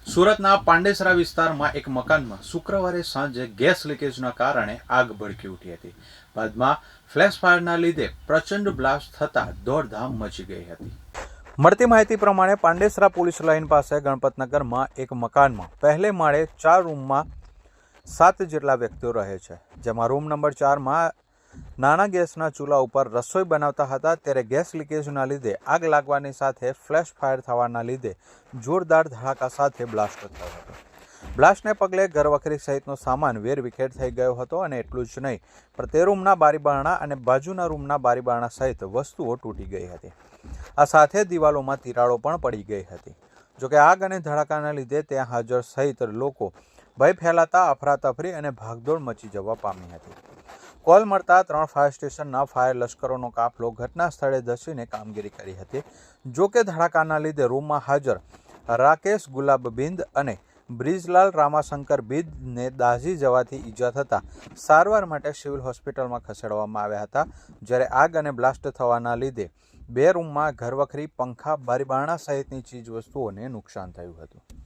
સુરતના પાંડેસરા વિસ્તારમાં એક મકાનમાં શુક્રવારે સાંજે ગેસ લીકેજના કારણે આગ ભડકી ઉઠી હતી. બાદમાં ફ્લેશ ફાયરના લીધે પ્રચંડ બ્લાસ્ટ થતાં દોડધામ મચી ગઈ હતી. મળતી માહિતી પ્રમાણે પાંડેસરા પોલીસ લાઇન પાસે ગણપતનગરમાં એક મકાનમાં પહેલે માળે 4 રૂમમાં 7 જેટલા વ્યક્તિઓ રહે છે, જેમાં રૂમ નંબર 4માં નાના ગેસના ચૂલા ઉપર રસોઈ બનાવતા હતા. ત્યારે ગેસ લીકેજના લીધે આગ લાગવાની સાથે ફ્લેશ ફાયર થવાના લીધે જોરદાર ધડાકા સાથે બ્લાસ્ટ થયો હતો. બ્લાસ્ટને પગલે ઘરવખરી સહિતનો સામાન વેરવિખેર થઈ ગયો હતો અને એટલું જ નહીં, પણ તે રૂમના બારીબારણા અને બાજુના રૂમના બારીબારણા સહિત વસ્તુઓ તૂટી ગઈ હતી. આ સાથે દિવાલોમાં તિરાડો પણ પડી ગઈ હતી. જોકે આગ અને ધડાકાના લીધે ત્યાં હાજર સહિત લોકો ભય ફેલાતા અફરાતફરી અને ભાગદોડ મચી જવા પામી હતી. કોલ મળતા 3 ફાયર સ્ટેશનના ફાયર લશ્કરોનો કાફલો ઘટના સ્થળે ધસીને કામગીરી કરી હતી. જોકે ધડાકાના લીધે રૂમમાં હાજર રાકેશ ગુલાબબિંદ અને બ્રિજરાલ રામાશંકર બિંદને દાઝી જવાથી ઈજા થતાં સારવાર માટે સિવિલ હોસ્પિટલમાં ખસેડવામાં આવ્યા હતા. જ્યારે આગ અને બ્લાસ્ટ થવાના લીધે 2 રૂમમાં ઘરવખરી, પંખા, બારીબારણા સહિતની ચીજવસ્તુઓને નુકસાન થયું હતું.